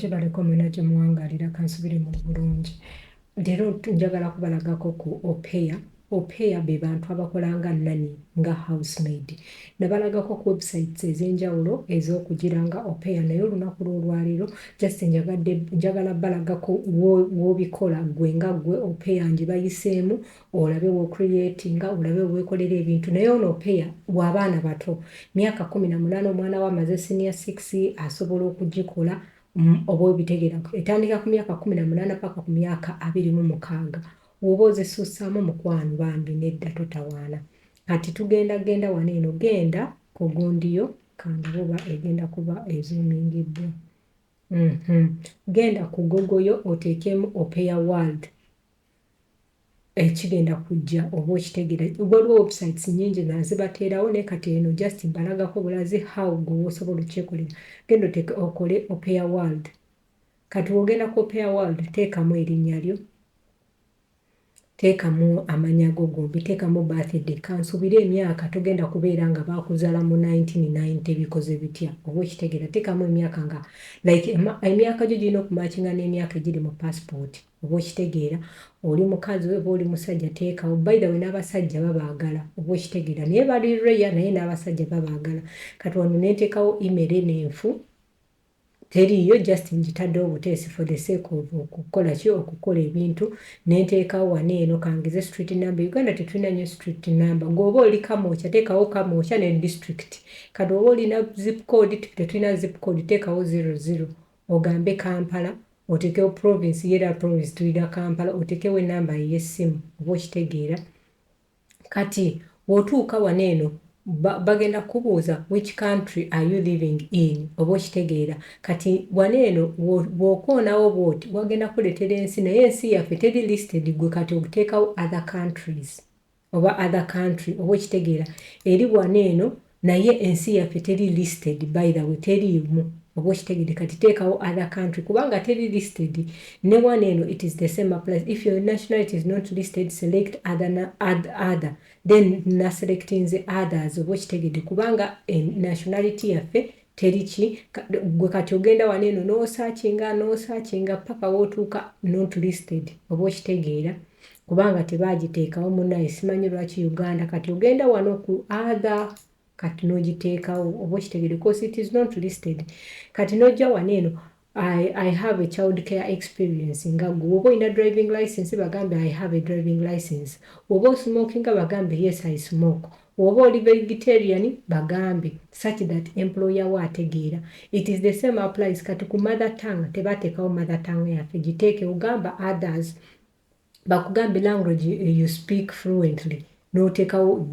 kibaleko mwena gye muwangalira kansubire mu bulungi. Leero njagala kubalagako ku AuPair. AuPair be bantu abakolanga nani nga housemaid. Nabalagako ku websites ez'enjawulo ez'okugira nga AuPair naye olunaku lw'olwaleero just njagala balagako w'obikola gwe nga gwe AuPair nje bayiseemu olabe w'ocreatinga olabe weekolera ebintu naye ono AuPair w'abaana bato myaka 18 omwana we amaze senior 6 asobola okugikola oba obitegeera etandika ku myaka 18 paka ku myaka 26 woba ozisussaamu mukwano bambi nedda totawaana kati genda wano eno genda ku gundiyo kandaboba egenda kuba ezuumingiddwa genda ku gogoyo oteekemu AuPairWorld ekigenda kujja oba okitegeera waliwo websites nyingi nazibateerawo naye kati eno just mbalagako bulazi how gwe osobola okyekolera genda okole AuPairWorld kati wogenda ku AuPairWorld teekamu erinnya lyo teekamu amanya go gombi teekamu birthday kansubire emyaka togenda kubeera nga bakuzaala mu 1990 bikoze bitya oba okitegeera teekamu emyaka nga like emyaka gyo girina okumakinga n'emyaka egiri mu passport oba okitegeera oli mukazi oba oli musajja teekawo by the way n'abasajja babaagala oba okitegeera naye bali rare naye n'abasajja babaagala kati wano neeteekawo email n'enfu teriyo just njitaddewo buteesi for the sake of okukola ebintu nenteekawo wano eno kangize street number Uganda tetulina nnyo street number ng'oba oli Kamwokya teekawo Kamwokya ne district kati oba olina zip code tetulina zip code teekawo 00 ogambe Kampala otekewo province yera province tulina Kampala otekewo enamba y'essimu oba okitegeera kati wotuuka wano eno bagenda kubuuza which country are you living in oba okitegeera kati wano eno bw'okoonawo bw'oti wagenda kuleetera ensi naye ensi yaffe teri listed gwe kati okuteekawo other countries oba other country oba okitegeera eri wano eno naye ensi yaffe teri listed by the way teriimu oba okitegeera kati teekawo other country kubanga teri listed ne wano eno it is the same applies if your nationality is not listed select other then na selecting the others oba okitegeera kubanga nationality yaffe teriki gwe kati ogenda wano eno n'osaakinga paka wootuuka not listed oba okitegeera kubanga tebagiteekawo munaye simanyi lwaki Uganda kati ogenda wano ku other kati n'ogiteekawo oba okitegeera because it is not listed kati n'ojja wano eno I have a childcare experience nga gwe oba olina driving license bagambe I have a driving license oba osmokinga bagambe yes I smoke oba oli vegetarian bagambe such that employer wa ategeera it is the same applies kati ku mother tongue tebateekawo mother tongue yaffe giteeke ogamba others bakugambe language you speak fluently n'oteekawo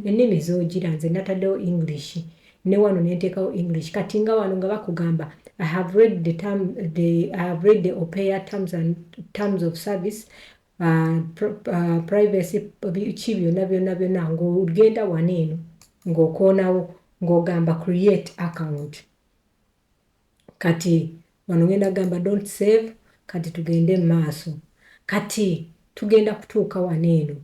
ennimi z'ogira nze nataddewo English ne wano nenteekawo English kati nga wano nga bakugamba I have read the AuPair terms of service privacy byonna ng'ogenda wano eno ng'okoonawo ng'ogamba create account kati wano ngenda gamba don't save kati tugende maaso kati tugenda kutuuka wano eno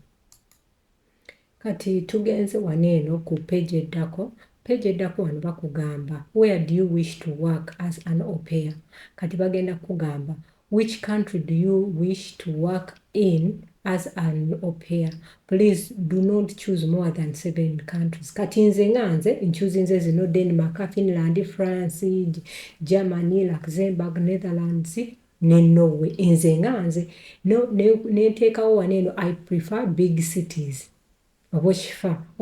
kati tugenze wano eno ku page eddako wano bakugamba where do you wish to work as an AuPair kati bagenda kugamba which country do you wish to work in as an AuPair please do not choose more than 7 countries kati nze nchuzinze zino Denmark, Finland, France, Germany, Luxembourg, Netherlands ne Norway nze neteekawo wano eno I prefer big cities oba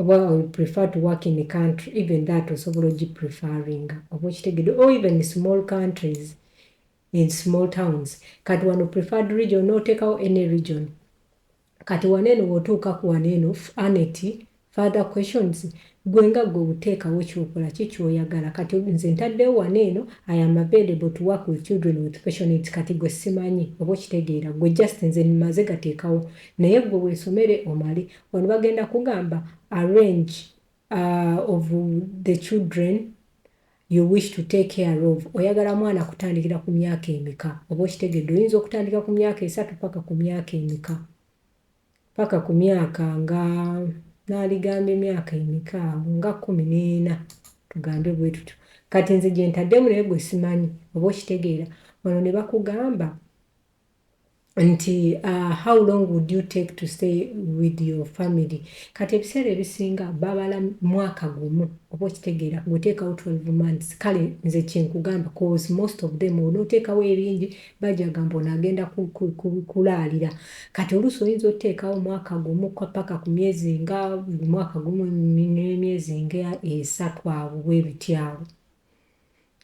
I prefer to work in a country even that osobola ogipreferring oba okitegeera or even small countries in small towns kati wano preferred region n'oteekawo any region kati wano eno bw'otuuka ku wano eno aneti further questions gwe nga gwe oteekawo kyokola kikyoyagala kati nze ntaddewo wano eno I am available to work with children with special needs kati gwe simanyi oba okitegeera gwe just nze maze gateekawo naye gwe weesomere omale wano bagenda kugamba arrange of the children you wish to take care of oyagala mwana kutandikira ku myaka emeka oba okitegeera oyinza okutandika ku myaka 3 paka ku myaka emeka paka ku myaka nga naligamba emyaka emeka nga 14 tugambe bwe tutyo kati nze gye ntaddemu naye gwe simanyi oba okitegeera wano ne bakugamba nti how long would you take to stay with your family kati ebiseera ebisinga babala mwaka gumu oba okitegeera gweteekawo 12 months kale nze kyenkugamba cause most of them onooteekawo ebingi bajagamba onaagenda kulaalira kati oluusi oyinza oteekawo mwaka gumu paka ku myezi nga mwaka gumu n'emyezi nga 3 awo bwe bityawo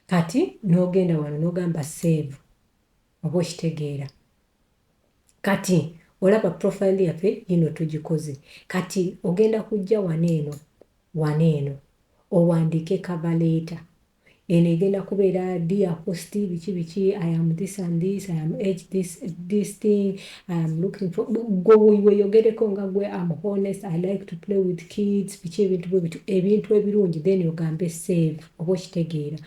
kati n'ogenda wano n'ogamba save oba okitegeera kati olaba profile yaffe yino tugikoze kati ogenda kujja waneeno owandiike cover letter eno egenda kubeera dear host biki I am this and this I am age this thing I am looking for weyogereko nga gwe I'm honest I like to play with kids biki ebintu ebirungi then ogambe save oba okitegeera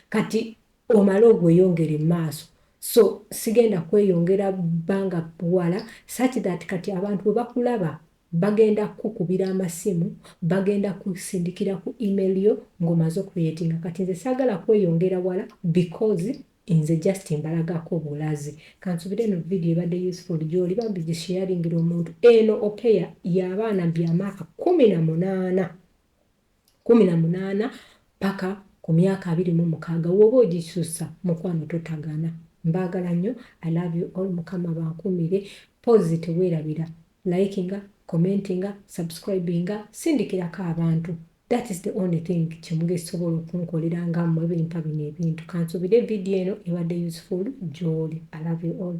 kati omala ogweyongere mu maaso so sigenda kweyongera banga wala such that kati abantu bwe bakulaba bagenda kukubira amasimu bagenda kusindikira ku email yo ng'omaze okuyetinga kati nze saagala kweyongera wala because nze just mbalagako bulazi kansubire eno video ebadde useful gy'oli bambi gisharingira omuntu eno AuPair y'abaana by'amaka 18 paka ku myaka 26 woba ogisusa mukwano totagana mbagala nnyo I love you all mukama bankumire pause teweerabira likinga commentinga subscribinga sindikirako abantu that is the only thing kyemugesobola okunkolera nga mmwe bimpa bino ebintu kansubire video eno ebadde useful gy'oli I love you all